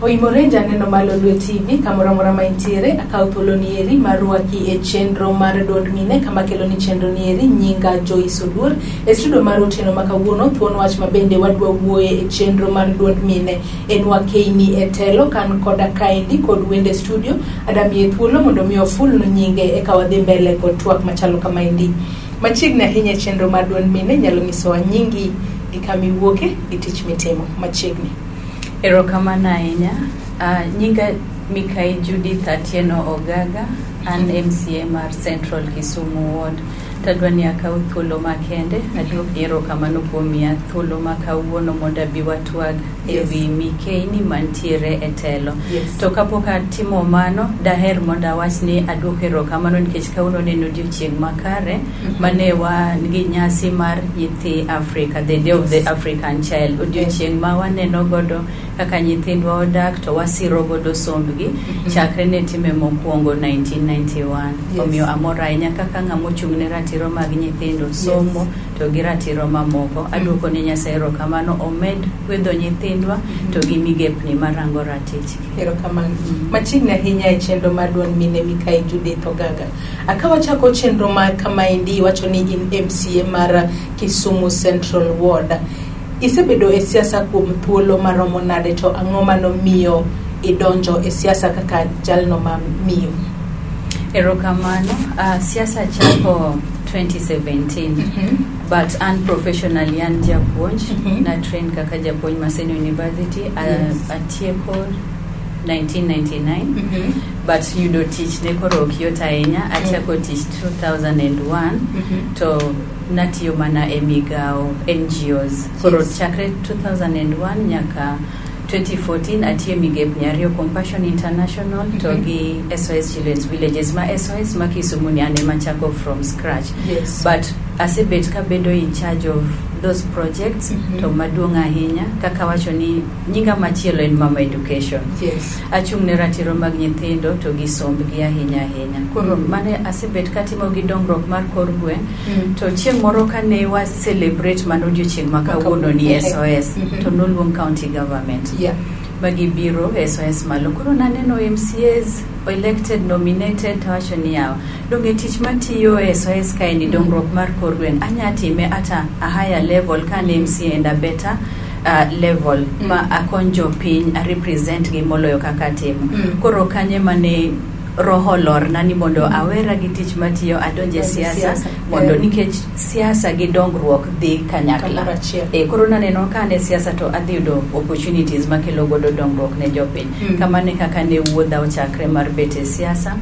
Oimorenja neno malo Lwe TV kamora maintiere akao thuolo nieri maruaki e chenro mar duond mine kama kelo ni chenro nieri nyinga Joyce Oduor e studio mar Otieno makawuono thuon wach mabende wadwa wuoye e chenro mar duond mine en wakeini e telo kan koda kaindi kod wende studio adamie thuolo mondo mi oful no nyinge e kawadhi mbele kod twak machalo kamaindi machiegni ahinya chenro mar duond mine nyalo nyisowa nyingi gi kama iwuoke gi tich mitimo machiegni. Erokamano ahinya. Nyinga Mikai Judith Atieno Ogaga, an MCA mar Central Kisumu Ward. Tadwani akau thuolo makende, aduok erokamano kuom miya thuolo makawuono mondo abi watwag ewi Mikeini mantiere e telo. To kapok atimo mano, daher mondo awachni aduok erokamano nikech kawuono en odiochieng' makare mane wan gi nyasi mar nyithi Africa, the Day of the African Child. Odiochieng' ma waneno godo kaka nyithindwa odak to wasiro godo sombgi chakre ne time mokwongo 1991. Omiyo amor ahinya kaka ng'ama ochung'ne ratiro mag nyithindo somo to gi ratiro mamoko. Aduoko ne Nyasaye erokamano omed gwedho nyithindwa to gi migepni marango ratich. Erokamano. Machiegni ahinya e chenro mar duond mine Mikai Judith Ogaga. Akawa chako chenro mar kamaindi wacho ni in MCA mar Kisumu Central Ward. Isebedo e siasa kuom thuolo maromo nade to ang'o manomiyo idonjo e siasa kaka jalno ma miyo? Erokamano. Siasa chako 2017 but unprofessionally an japuonj na train kaka japuonj Maseno University atieko 1999 but yudo tich ne koro ok ahinya. Atieko tich 2001 to natiyo mana e migao NGOs koro chakre 2001 nyaka 2014 atiyo migepni ariyo Compassion International to gi SOS Children's Villages ma SOS ma Kisumu ni ane machako from scratch. But asebet ka bedo in charge of those projects to maduong' ahinya kaka wacho ni nyinga machielo en Mama Education. Achung' ne ratiro mag nyithindo to gi sombgi ahinya. Koro mane asebet katimo gi dongruok mar kor gweng' to chieng' moro kane wa celebrate mano odiochieng' makawuono ni SOS to noluong county government. Magi biro SOS malo. Koro naneno MCAs elected, nominated, tawacho ni yao donge tich matiyo SOS kaini dongruok mar kor gweng' anyatime ata a higher level kan MCA and a better level ma akonjo piny a represent gi moloyo kaka timo. Koro kanye mane roho lor nani mondo awera gi tich matiyo adonje siasa mondo nikech siasa gi dongruok dhi kanyakla. Koro naneno ka ne siasa to adhi yudo opportunities makelo godo dongruok ne jopiny. Kamane kaka ne wuodha ochakre mar bete siasa.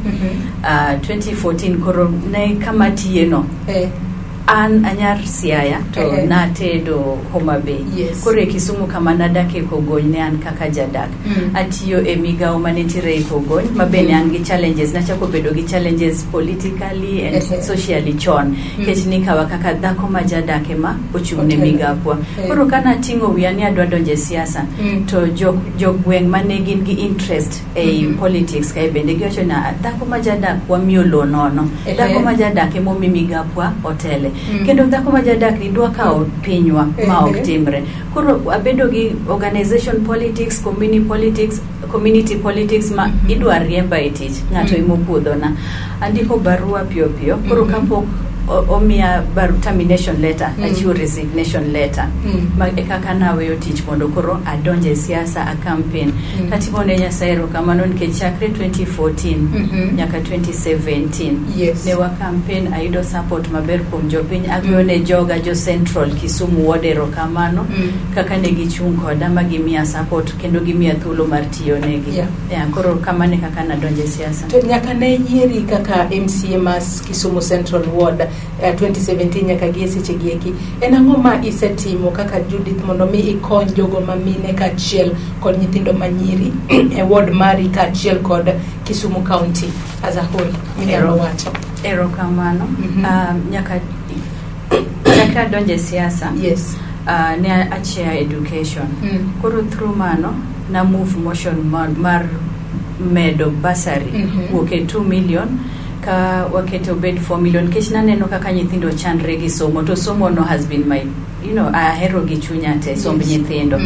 2014 koro ne kama tiyeno an anyar Siaya to natedo Homa Bay. Kore Kisumu kama nadake Kogony ne an kaka jadak. Atiyo e migao manitire e Kogony mabene an gi challenges nachako bedo gi challenges politically and socially chon. Kech nikawa kaka dhako ma jadake ma ochung'ne migapwa. Koro kana tingo wiya ni adwa donje siasa to jogweng' mane gin gi interest e politics kai bende giwacho na dhako ma jadak wamiyo lo nono. Dhako ma jadak emo migapwa otele. Kendo dhako ma jadak ni dwa kao pinywa ma ok timre. Koro abedo gi organization politics, community politics ma idwa riemba e tich ng'ato imopuodho na. Andiko barua piyo koro kapok omia termination letter achiwo resignation letter ma kaka naweyo tich mondo koro adonje siasa a campaign katimo ne Nyasaye erokamano nikech chakre 2014 nyaka 2017 ne wa campaign ayudo support maber kuom jopiny agoyo ne joga jo Central Kisumu Ward erokamano kaka ne gichung' koda ma gimiya support kendo gimiya thuolo mar tiyo negi. Koro kamane kaka nadonje siasa. To nyaka ne yieri kaka MCA mas Kisumu Central Ward 2017 nyaka gi seche gieki en ang'o ma isetimo kaka Judith mondo mi ikony jogo mamine kachiel kod nyithindo manyiri e ward mari kachiel kod Kisumu County as a whole? Erokamano. Nyaka donje siasa ne achia education. Koro through mano na move motion mar medo bursary wuok e 2 million ka waketo bed 4 million kech naneno kaka nyithindo chandre gi somo to somo no has been my ahero gi chunya te somb nyithindo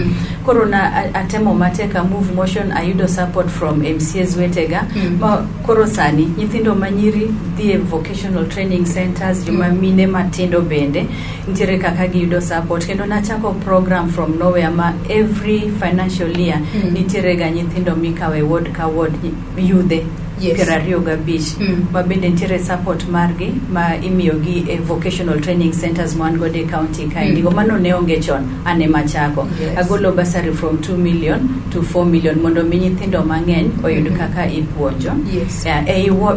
koro na atemo mateka move motion ayudo support from MCAs wetega ma koro sani nyithindo manyiri dhie vocational training centers joma mine matindo bende nitiere kaka giyudo support kendo nachako program from nowhere ma every financial year nitiere ga nyithindo mikawe ward ka ward yudhe Perario Gabich ma bende nitiere support margi ma imiyogi vocational training centers man Gode County kind go mano ne onge chon ane machako agolo bursary from 2 million to 4 million mondo mi nyithindo mang'eny oyud kaka ipuonjo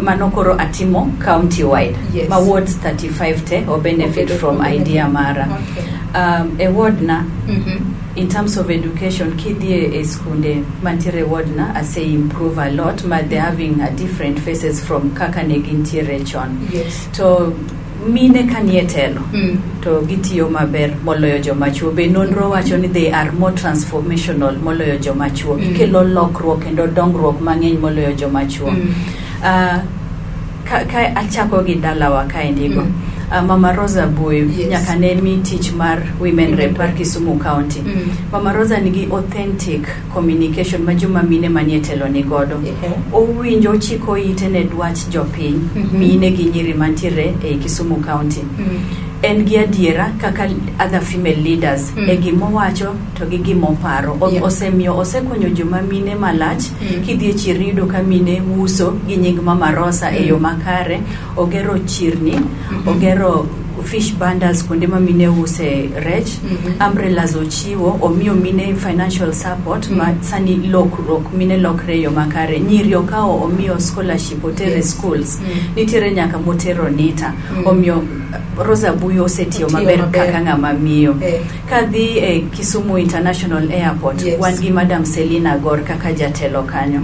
mano koro atimo county wide ma wards 35 te o benefit from idea mara a ward na in terms of education kidie skunde mantire ward na ase improve a lot but they're having a different faces from kaka negintire chon to mine kanietelo to gitiyo maber moloyo jomachuo be nonro wacho ni they are more transformational moloyo jomachuo kelo lokruok kendo dongruok mang'eny moloyo jomachuo ka achako gi dalawa kaendigo Mama Rosa Boy nyaka ne mi teach mar women rep par Kisumu County Mama Rosa nigi authentic communication ma joma mine manietelo ni godo owinjo chiko ite ne dwach jopiny mine gi nyiri mantiere e Kisumu County en gi adiera kaka other female leaders e gimo wacho to gi gimo paro osemiyo osekonyo joma mine malach kidhie chirido ka mine uso gi nying Mama Rosa e yo makare ogero chirni ogero fish bundles kunde ma mine use rech umbrellas ochiwo omiyo mine financial support ma sani lokrok mine lokre yo makare nyiri okao omiyo scholarship otere schools nitiere nyaka motero nita omiyo Rosa Buyo osetiyo maber kaka ng'ama miyo kadhi Kisumu International Airport wan gi Madam Selina Gor kaka jatelo kanyo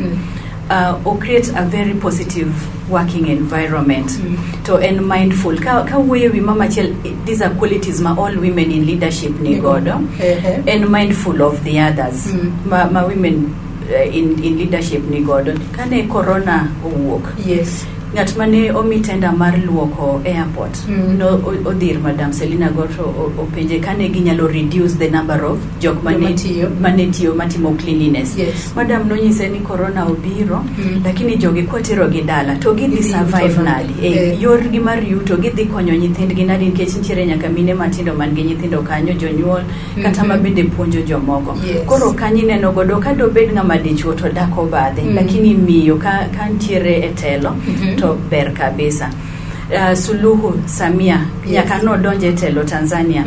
create a very positive working environment to and mindful ka wuoyo wi mama chel these are qualities ma all women in leadership ni godo and mindful of the others ma women in leadership ni godo kane corona owuok ngat mane omitenda mar luoko airport no odir Madam Selina Goto openje kane ginyalo reduce the number of jok mane tiyo matimo cleanliness Madam no nyise ni corona obiro lakini jogi kwatero gi dala to gidhi survive nadi yor gi mar yuto gidhi konyo nyithindgi nadi nikech nitiere nyaka mine matindo man gi nyithindo kanyo jonyuol kata mabende puonjo jomoko koro kanyi neno godo ka do bed ng'ama dichuo to dako badhe lakini miyo ka ntiere etelo to ber kabisa Suluhu Samia nyaka no donje telo Tanzania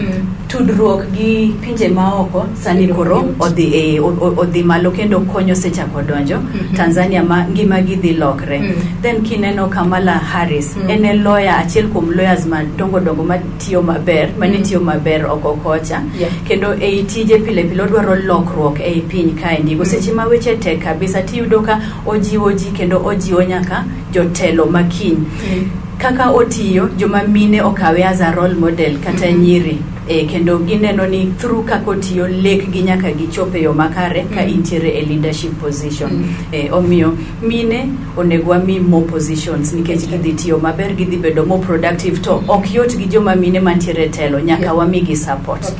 tudruok gi pinje maoko sani koro odhi malo kendo konyo secha kodonjo Tanzania ma ngima gi dhi lokre then kineno Kamala Harris ene lawyer achiel kuom lawyers ma dongo matiyo maber manitiyo maber oko kocha kendo tije pile odwaro lokruok piny kaendi go seche ma weche tek kabisa tiyudo ka ojiwo ji kendo ojiwo nyaka jotelo makiny kaka otiyo joma mine okawe as a role model kata nyiri kendo gineno ni through kako tiyo lek gi nyaka gichope yo makare ka intiere a leadership position omiyo mine onegwa mi more positions nikech gidhi tiyo maber gidhi bedo more productive to okyot gi joma mine mantiere telo nyaka wamigi support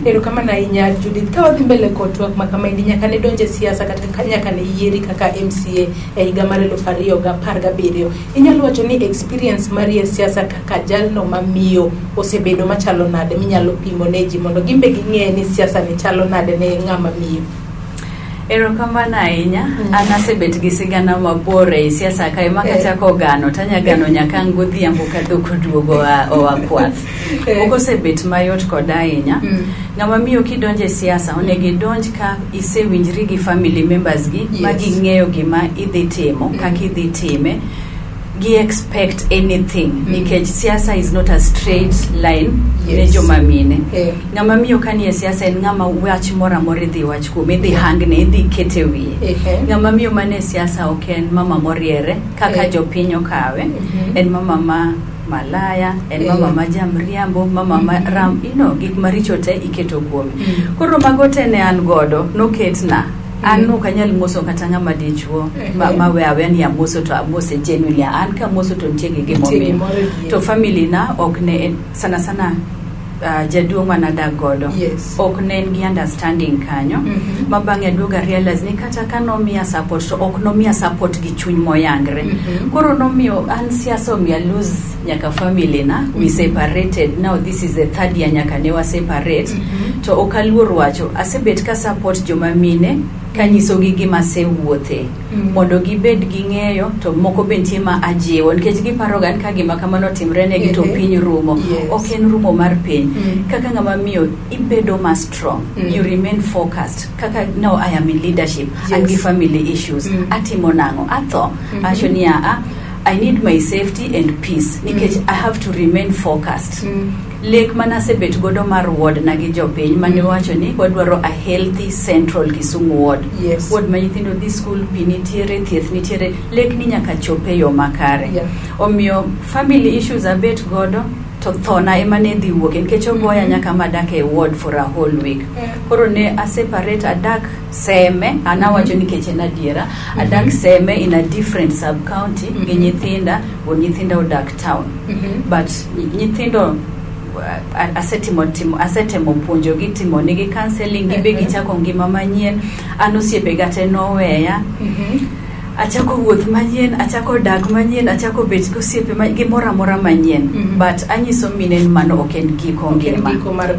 Ero kama na inya Judith ka wadhi mbele kotwak makama indi nyaka ne donje siasa kata nyaka ne yieri kaka MCA higa mar 2017 inyalo wacho ni experience mari siasa kaka jalno mamiyo osebedo machalo nade minyalo pimo neji mondo gimbe ging'e ni siasa ni chalo nade ne ng'ama miyo Ero kama na inya anasebet gi sigana mabore siasa kai makachako gano tanya gano nyaka ngodhiambo kadhoko duogo oakwath okosebet mayot koda inya ng'ama miyo kidonje siasa onegi donj ka isewinjri gi family members gi magi ng'eyo gima idhi timo kaka idhi time gi expect anything nikech siasa is not a straight line ne joma mine ng'ama miyo kanie siasa en ng'ama wach mora dhi wach kume dhi hangne dhi kete wiye ng'ama miyo mane siasa oken mama moriere kaka jopinyo kawe en mama ma malaya en mama ma jamriambo mama ma ram gik maricho te iketo kuome koro magote ne an godo noketna Anu kanyal moso katanga madichwo mawe aweni amoso to amose genuinely an ka moso to ntiege ge momi to family na okne sana jaduong manada godo okne ngi understanding kanyo mabange duga realize ni kata kanomia support to oknomia support gi chuny moyangre koro nomio an siaso mi lose nyaka family na we separated. Now this is the third year nyaka ne wa separate to okaluor wacho asebet ka support joma mine kanyiso gi gima se wuothe mondo gibed gi ng'eyo to moko bentie ma ajiwo nikech giparo gan ka gima kamano timre ne gi to piny rumo ok en rumo mar piny kaka ng'ama miyo ibedo ma strong you remain focused kaka now I am in leadership and gi family issues atimo nango atho ashonia I need my safety and peace nikech I have to remain focused lek manase bet godo mar ward na gi jopiny mane wacho ni wadwaro a healthy central Kisumu ward ward ma nyithindo dhi school pinitiere thieth nitiere lek ni nyaka chope yo makare omiyo family issues a bet godo to thona emane dhi wuok nikech ogoya nyaka madak e ward for a whole week koro ne a separate adak seme anawacho nikech en adiera adak seme in a different sub county gi nyithinda odak town but nyithindo asetemo puonjo gi timo nigi counseling gibe gichako ngima manyien anosiepe gate noweya achako wuoth manyien achako dak manyien achako bet kosiepe gimora mora manyien but anyiso minen mano ok en giko ngima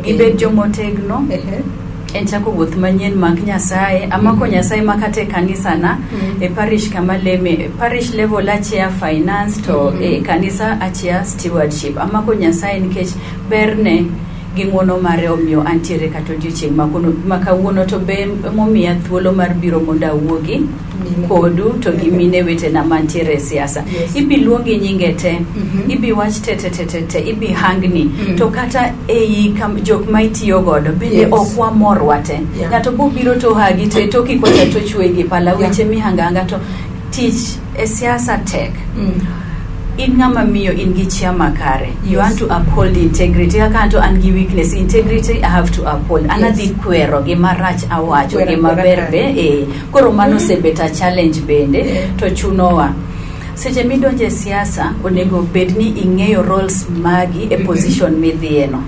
gibet jomotegno en chako wuoth manyien mag Nyasaye amako Nyasaye makate kanisa na e parish kama leme parish level achia finance to e kanisa achia stewardship amako Nyasaye nikech berne ging'wono mare omiyo antiere kato odiochieng' makawuono to be momiya thuolo mar biro mondo awuogi kodu to gi mine wetena mantiere siasa ibi luongi nyinge te ibi wach te ibi hangni to kata ei jok ma itiyo godo bende ok wamor wate ng'ato bobiro to hagi te toki kota to chwe gi pala weche mihanganga to tich e siasa tek in ngama miyo in gi chia makare you want to uphold integrity kanto an gi weakness integrity I have to uphold anadhi kwero gi marach awacho gi maberbe koro mano sebeta challenge bende to chunowa seche midonje siasa onego bedni ing'eyo roles magi e position midhieno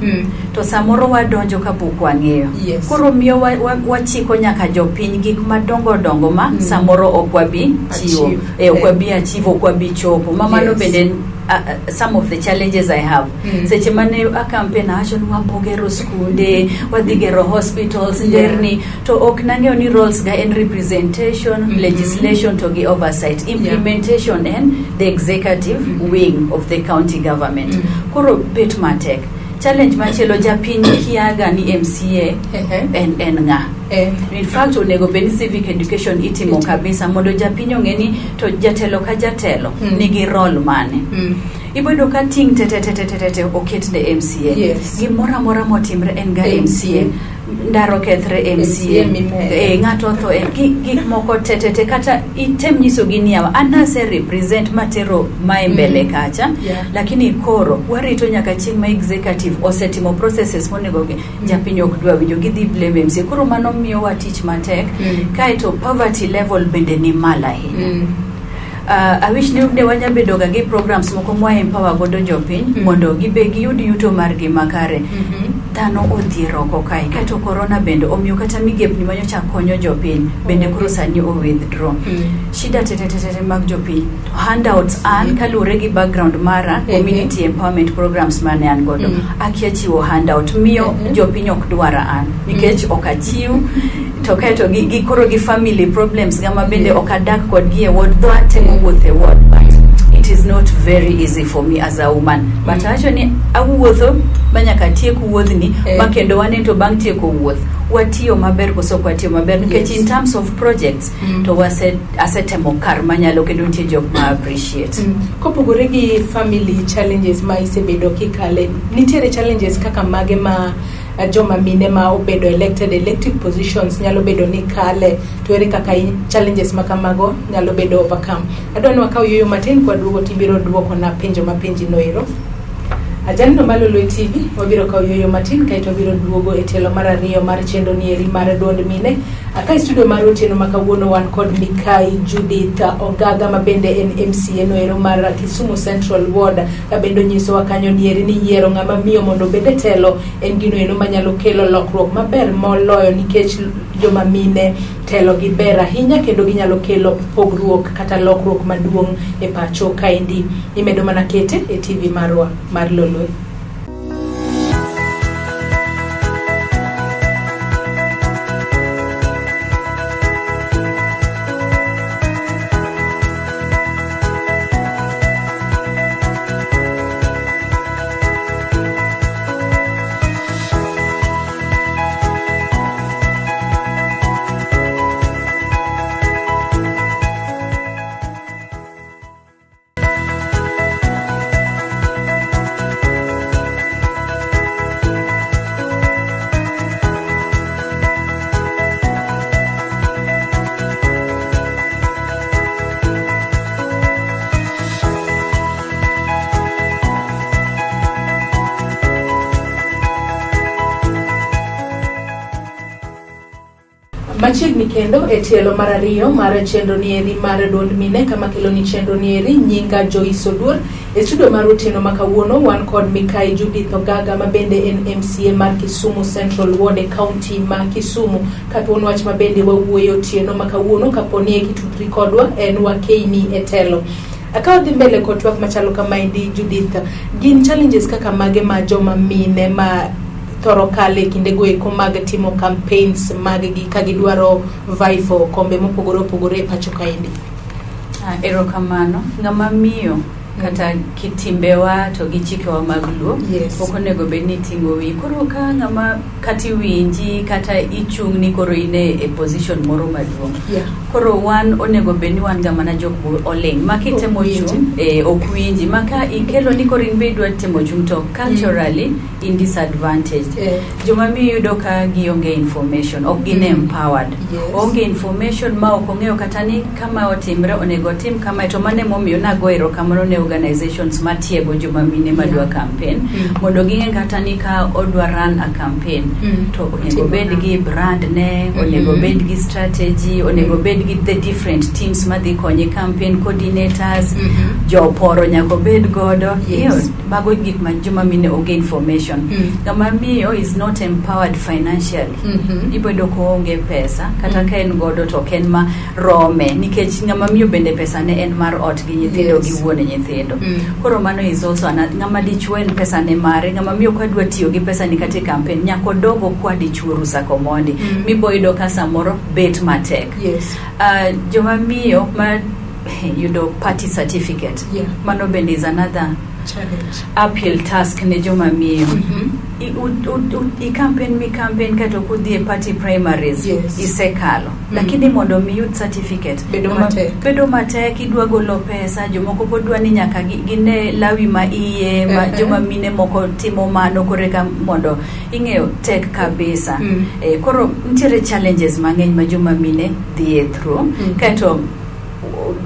to samoro wadonjo kapok wang'eyo koro miyo wachiko nyaka jopiny gik madongo ma samoro okwabi chiwo okwabi achieve okwabi chopo mamano bende some of the challenges I have seche mane a campaign acho ni wapogero skunde wadhigero hospitals nderni to ok nang'eyo ni roles ga en representation legislation to gi oversight implementation and the executive wing of the county government koro bet matek challenge machielo japiny kiaga ni MCA en nga in fact onego bed civic education itimo kabisa mondo japiny ong'eni to jatelo ka jatelo nigi role mane ibodo ka ting te oket ne MCA gimora mora motimre en ga MCA ndaro kethre MCA ng'ato tho gik moko te kata item nyiso ginia anase represent matero mbele kacha lakini koro warito nyaka chieng' ma executive osetimo processes monego japiny ok dwa winjo gidhi blame MCA koro mano miyo wa tich matek kaito poverty level bende ni mala ahinya I wish ne wanya bedo ga gi programs moko mwa empower godo jopiny mondo gibe giyud yuto mar gi makare dhano odhiero ko kai kato corona bende omiyo kata migepni manyocha konyo jopiny bende koro sani o withdraw shida tete mag jopiny handouts an kalure gi background mara community empowerment programs mane an godo akiachiwo handout miyo jopiny ok dwara an nikech ok achiw to kaito gi koro gi family problems gama bende ok adak kod gi e ward dho atemo wuothe ward but it is not very easy for me as a woman but actually awuotho manyaka tiek wuodhni makendo wanento bang' tieko wuoth watiyo maber koso kwatiyo maber nikech in terms of projects to asetemo kar manyalo kendo nitie jok ma appreciate kopogore gi family challenges ma isebedo kikale nitiere challenges kaka mage ma joma mine ma obedo elective positions nyalo bedo ni kale to ere kaka challenges makamago nyalo bedo overcome adwani wakaw yoyo matin kwa duogo tibiro duoko na penjo mapenji noero Ajando Malolwe TV wabiro ka yoyo matin kaito biro duogo e telo mar ariyo mar chenro nieri mar duond mine aka studio mar otieno makawuono wan kod Mikai Judith Ogaga mabende en MCA noero mar Kisumu Central Ward kabendo nyiso wakanyo nieri ni yiero ng'ama miyo mondo bende telo en gino eno manyalo kelo lokruok maber moloyo nikech joma mine telo gi ber ahinya kendo ginyalo kelo pogruok kata lokruok maduong' e pacho kaendi. Imedo mana kete e TV marwa mar Lolwe. Machiegni kendo e tielo mar ariyo mar chenro nieri mar duond mine kama kelo ni chenro nieri nyinga Joyce Odur e studio mar otieno makawuono wan kod Mikai Judith Ogaga mabende en MCA mar Kisumu Central Ward e county ma Kisumu katon wach mabende wawuoyo otieno makawuono kaponi e kitudri kodwa en wakeini e telo. Akaw dhi mbele kotwak machalo kama indi Judith, gin challenges kaka mage ma joma mine ma toro kale kinde goeko mag timo campaigns mag gi ka gidwaro vaifo kombe mopogore pacho kaendi. Erokamano ng'ama miyo kata kitimbewa to gi chikewa mag luo okonego bedni tingo wi koro ka ng'ama kati winji kata ichungni koro ine e position moro maduong'. Koro wan onego bedni wan ga mana jok oleng makitemo chung okwinji maka ikelo ni koro in bedwa temo chung to culturally in disadvantaged. Joma miyo yudo ka gionge information ok gin empowered. Onge information ma ok ong'eyo kata ni kama otimre onego tim kama to mane momiyo nago erokamano ne organizations matiego joma mine madwa campaign mondo ging'e kata ni ka odwa run a campaign to onego bed gi brand ne onego bed gi strategy onego bed gi the different teams madhi konye campaign coordinators joporo nyako bed godo bago gik ma joma mine onge information. Ng'ama miyo is not empowered financially. Ibedo ko onge pesa kata ka en godo to ken ma rome nikech ng'ama miyo bende pesa ne en mar ot gi nyithindo gi wuone nyithindo. Koro mano is also ng'ama dichuo en pesa ne mare ng'ama miyo kwa dwa tiyo gi pesa ni kate campaign nyako dogo kwa dichuo rusa komondi miboido ka samoro bet matek. Joma miyo ma yudo party certificate mano bende is another challenge uphill task ne joma miyo. I campaign kato kudhi e party primaries isekalo lakini mondo mi yud certificate bedo matek idwa golo pesa jomoko podwa ni nyaka gine lawi ma iye ma joma mine moko timo mano koreka mondo ing'eyo tek kabisa. Koro ntiere challenges mang'eny ma joma mine dhie through kato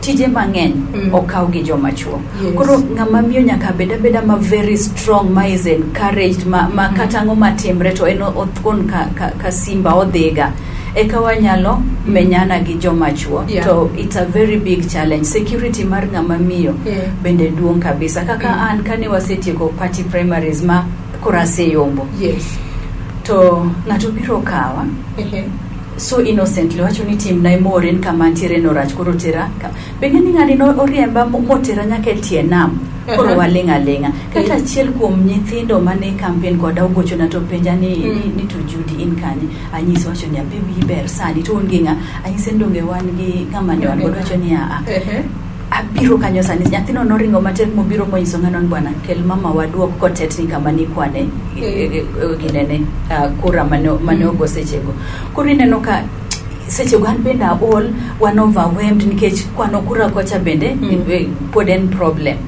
tije mang'eny okaw gi joma chuo. Koro ng'ama miyo nyaka beda ma very strong ma is encouraged ma kata ng'oma timre to en othkon ka simba odhiga eka wanyalo menyana gi joma chuo to it's a very big challenge. Security mar ng'ama miyo bende duong' kabisa kaka an kane wasetieko party primaries ma korase yombo to ng'ato biro kawa so innocently wacho ni tim na imoren kama ntiere no rach koro tera bende ni ng'ani no oriemba motera nyaka tie nam koro walenga kata achiel kuom nyithindo mane campaign koda ugocho na to penja ni to Judy in kanye anyisi wacho ni abebi ber sani to onginga anyise ndonge wan gi kama ne wan wacho ni abiro kanyo sani nyathino noringo matek mobiro monyiso ng'anon bwana kel mama waduok kotetni kama ni kwane ginene kura mane ogosechego kuri neno ka seche gan benda all one overwhelmed nikech kwano kura kocha bende pod en problem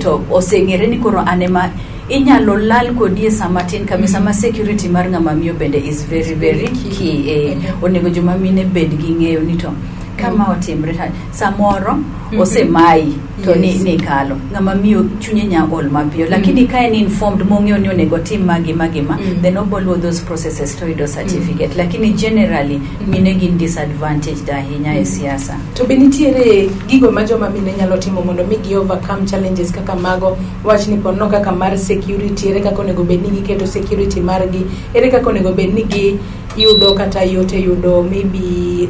to osengere ni koro anema inyalo lal kodie samatin kabisa ma security mar ng'ama miyo bende is very very key onego joma mine bed gi ng'eyo ni to kama otimre samoro osemai to ni kalo ngama miyo chunye nya ol mapiyo lakini ka en informed mong'eyo ni onego tim magima then obolo those processes to ido certificate lakini generally mine gin disadvantaged ahinya e siasa. To be nitiere gigo ma joma mine nyalo timo mondo mi gi overcome challenges kaka mago wach ni pono kaka mar security ere kaka onego bed ni giketo security margi ere kaka onego bed ni gi yudo kata yudo maybe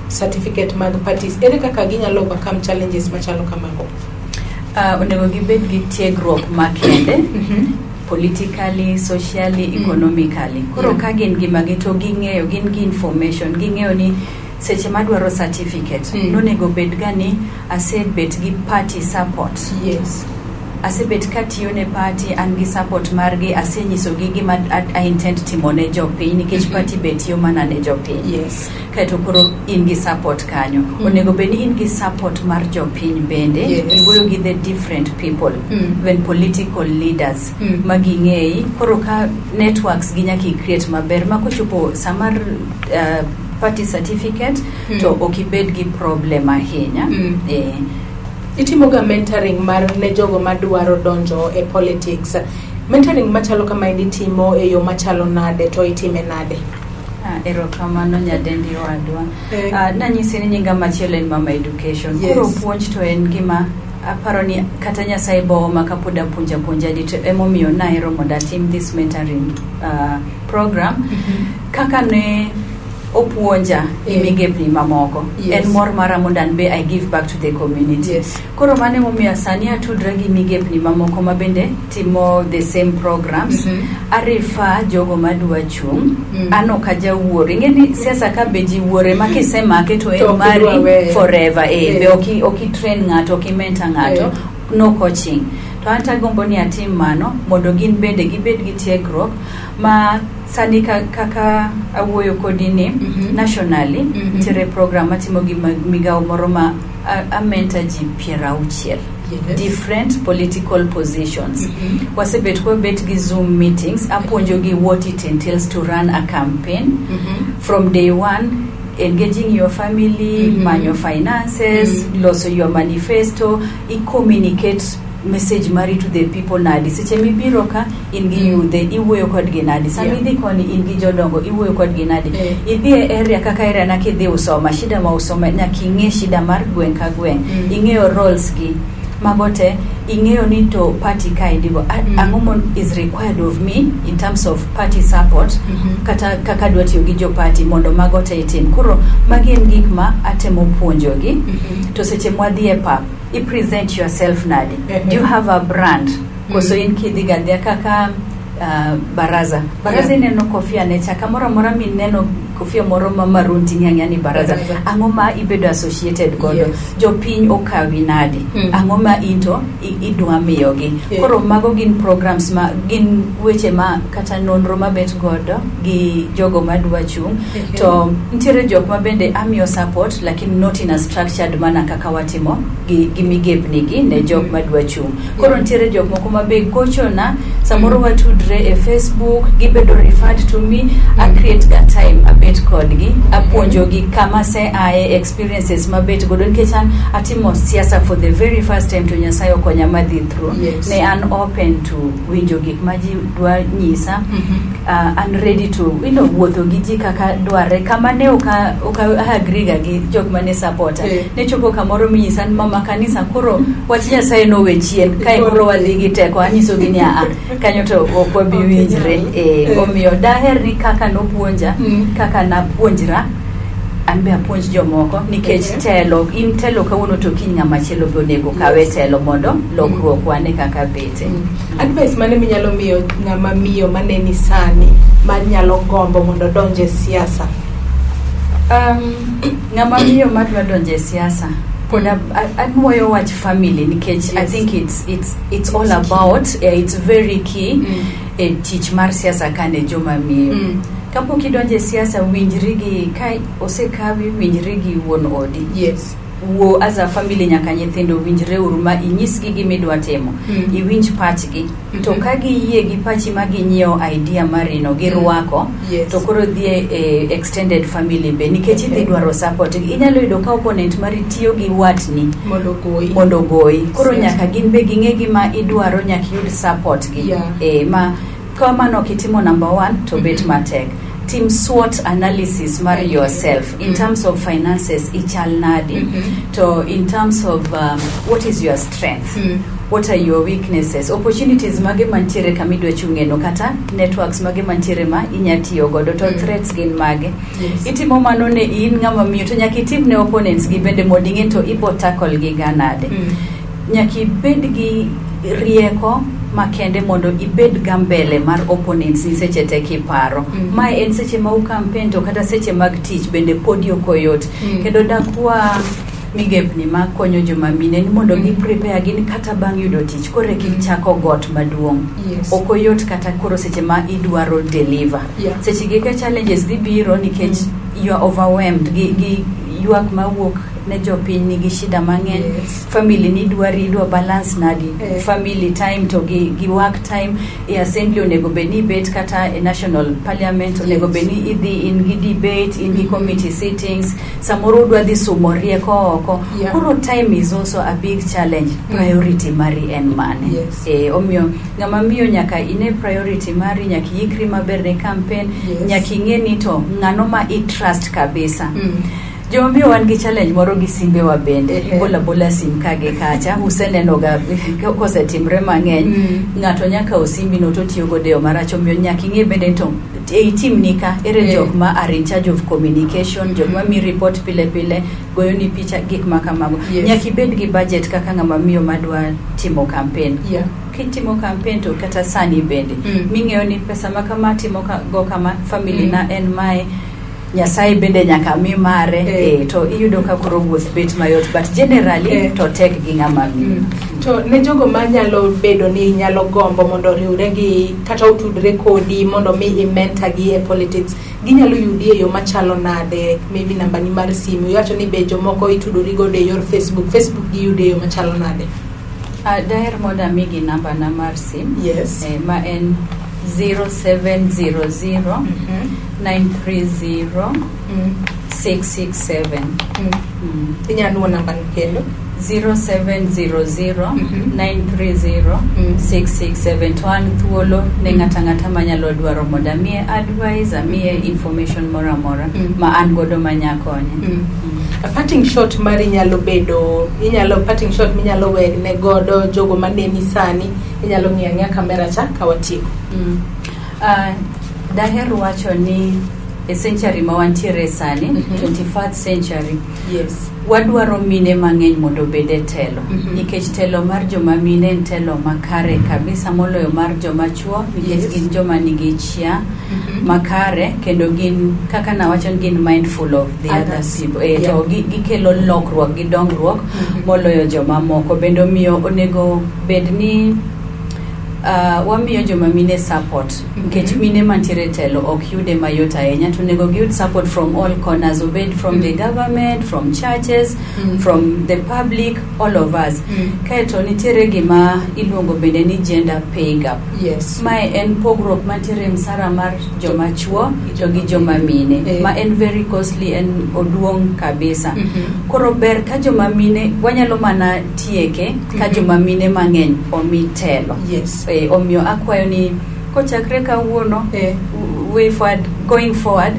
certificate mag parties ere kaka ginyalo overcome challenges machalo kamago. Onego gibed gi tiegruok makende politically, socially, economically. Koro ka gin gimagi to ging'eyo gin gi information ging'eyo ni seche madwaro certificate nonego bed gani asebet gi party support. Yes. Asebet katiyo ne party an gi support margi asenyiso gi gima I intend timone jopiny nikech party betiyo mana ne jopiny. Yes. Kaito koro in gi support kanyo. Onego bed ni in gi support mar jopiny bende. Iwuoyo gi the different people when political leaders maging'eyi koro ka networks gi nyaki create maber makochopo samar party certificate to okibed gi problem ahinya. Itimoga mentoring mar ne jogo madwaro donjo e politics. Mentoring machalo kama itimo e yo machalo nade to itime nade? Erokamano nyadendi wadwa. Nanyisi ni nyinga machielo en Mama Education. Koro puonj to en gima aparo ni kata Nyasaye bo makapoda puonja dito emomiyo naero mondo atim this mentoring program. Kaka ne opuonja imigepni mamoko en mor mara mondo an be I give back to the community. Koro mane momiyo sani atudra gi migepni mamoko mabende timo the same programs. Arifa jogo madwa chung ano kaja wuore ngeni siasa ka beji wuore makisemake to en mari forever be oki train ngato oki mentor ngato no coaching. To anta gombo ni atim mano mondo gin bende gibed gi tiegruok ma sani kaka awuoyo kodini nationally tere program matimo gi migao moro ma a mentor ji 60 different political positions. Wasebet ko bet gi Zoom meetings apuonjo gi what it entails to run a campaign from day one, engaging your family, man your finances, loso your manifesto, communicate message mari to the people nadi seche mibiro ka ingi yudhe iwuoyo kod ginadi samidhi koni ingi jodongo iwuoyo kod ginadi idhi e area kaka area na kidhi usoma shida ma usoma nyaki ing'e shida mar gweng ka gweng ing'eyo roles gi magote ing'eyo ni to party ka indigo ang'o is required of me in terms of party support kata kaka dwa tiyo gi jo party mondo magote itim koro magi en gik ma atemo puonjo gi to seche mwadhi e pap I present yourself nadi. Do you have a brand? Koso in kidhiga dhia kaka baraza ineno kofia necha kamora mora mineno kofia moro maroon ting'ani baraza ang'oma ibedo associated godo jopiny okawi nadi ang'oma into idwa miyogi koro mago gin programs ma gin weche ma kata nonro mabet godo gi jogo madwa chung to ntiere jok ma bende amiyo support lakini not in a structured manner kaka watimo gi migepni gi ne jok madwa chung koro ntiere jok moko mabe gochona samoro watudre e Facebook gibedo referred to me I create that time abet kodgi apuonjo gi kama se ae experiences mabet godo nkechan atimo siasa for the very first time to Nyasaye okonya madhi through ne an open to winjo gik maji dwa nyisa and ready to wuotho gi ji kaka dware kama ne oka agree gi jok mane supporter ne chopo kamoro minyisa mama kanisa koro wach Nyasaye no wechien kai koro wadhi gi teko anyiso gi nya kanyo to okwabi winjre omiyo daher ni kaka no puonja kaka na puonjra anbe apuonj jomoko nikech telo in telo kawuono to kinya machielo bonego kawe telo mondo lokruok wane kaka bete advice mane minyalo miyo ng'ama miyo maneni sani manyalo gombo mondo donje siasa ng'ama miyo madwa donje siasa adwoyo wach family nikech I think it's all about it's very key teach mar siasa kane joma miyo kapo kidonje siasa winjrigi kai osekawi winjrigi won odi wo as a family nyaka nyithindo winjre uruma inyisgi gimidwa timo iwinj pachgi to ka giyie gi pachi ma ginyiewo idea marino gi rwako to koro dhie extended family be nikech idhi dwaro support inyalo yudo ka opponent mari tiyo gi watni mondo goyi koro nyaka gin be ging'e gima idwaro nyaka yud support gi ma kama no kitimo number 1 to bet matek team SWOT analysis mar yourself in terms of finances ichal nadi to in terms of what is your strength what are your weaknesses opportunities mage mantiere kamidwa chungeno kata networks mage mantiere ma inyatiyo godo to threats gin mage itimo mano ne in ngama miyo to nyaki tim ne opponents gi bende modinge to ibo tackle gi ganade nyaki bed gi rieko makende mondo ibed gambele mar opponents ni seche te kiparo mai en seche ma u campaign to kata seche mag tich bende podio koyot kendo dakwa migepni ma konyo joma mine ni mondo gi prepare gin kata bang yudo tich kore kichako got maduong okoyot kata koro seche ma idwaro deliver seche gike challenges dhi biro nikech you are overwhelmed gi yuak mawuok ne jopiny nigi shida mang'eny family ni dwa balance nadi family time to gi work time assembly onego beni bet kata national parliament onego beni idhi in gi debate in gi committee sittings samoro dwa dhi sumorie oko koro time is also a big challenge priority mari en mane omio ngama miyo nyaka ine priority mari nyaka yikri maber ne campaign nyaka ing'eni to ng'ano ma I trust kabisa Jombi wan gi challenge moro gi simbe wa bende bola sim kage kacha useneno ga kosetimre mang'eny ng'ato nyaka osimbi no to tiyo godeo maracho miyo nyaka ing'e bende to e team nika ere jok ma are in charge of communication jok ma mi report pile goyo ni picha gik makamago nyaka ibed gi budget kaka ng'ama miyo madwa timo campaign kitimo campaign to kata sani bende ming'eyo ni pesa makama timo go kama family na en mae Nyasai bende nyaka mi mare to iyudo ka koro wuoth bet mayot but generally to tek gi ng'ama mi to ne jogo ma nyalo bedo ni nyalo gombo mondo riure gi kata utudre kodi mondo mi mentor gi e politics ginyalo yudi e yo machalo nade maybe namba ni mar simu yacho ni be jomoko itudori go de yor Facebook gi yude yo machalo nade daher moda migi namba na mar sim ma en 0700 930 667 Tinyano namba kendo 0700 930 667 to an thuolo ne ng'ata manyalo dwaro moda mie advice mie information mora ma an godo manyakonye a parting shot mari nyalo bedo parting shot minyalo wer ne godo jogo maneni sani inyalo ng'iya kamera cha kawatiko daher wacho ni e century ma wantiere sani 21st century wadwaro mine mang'eny mondo bede telo nikech telo mar joma mine en telo makare kabisa moloyo mar joma chuo nikech gin joma nigi chia makare kendo gin kaka na wacho gin mindful of the other people to gikelo lokruok gi dongruok moloyo joma moko bendo miyo onego bedni wamiyo joma mine support nikech mine mantiere telo ok yude mayot ahinya to nego give support from all corners obed from the government from churches from the public all of us kaeto nitiere gima iluongo bende ni gender pay gap mae en pogruok mantiere msara mar joma chuo to gi joma mine ma en very costly en oduong kabisa koro ber ka joma mine wanyalo mana tieke ka joma mine mang'eny omi telo omio akwayo ni kochakre kawuono going forward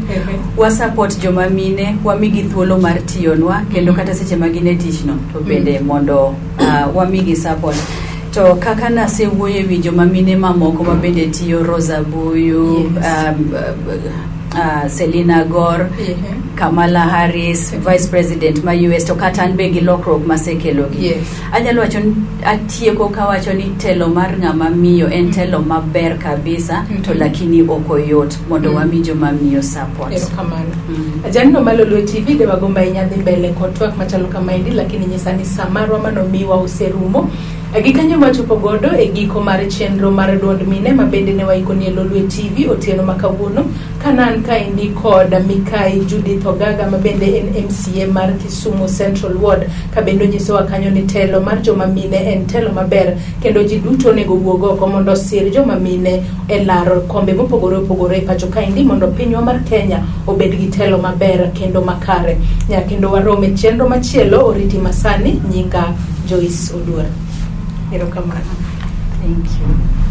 wa support joma mine wamigi thuolo mar tiyonwa kendo kata seche magine tichno to bende mondo wamigi support to kaka nasewuoyo wi joma mine mamoko ma bende tiyo Rosa Buyu Selina Gore Kamala Harris Vice President ma US to kata an be gi lokruok masekelo gi anyalo wacho atieko ka wacho ni telo mar ng'ama miyo en telo maber kabisa to lakini okoyot mondo wami joma miyo support Janno Malolwe TV de wagomba inyadhi mbele kotwak machalo kama hindi lakini nyesani samarwa mano miwa userumo Gikanyo machopo godo e giko mar chenro mar duond mine mabende ne waikoni e Lolwe TV otieno makawuono kanan ka indi kod Mikai Judith Ogaga mabende en MCA mar Kisumu Central Ward kabendo nyisowa kanyo ni telo mar joma mine en telo maber kendo ji duto nego wuog oko mondo sir joma mine e laro kombe mopogore opogore e pacho ka indi mondo pinywa mar Kenya obed gi telo maber kendo makare. Kendo warome chenro machielo oriti masani nyinga Joyce Oduor. Erokamano. Thank you.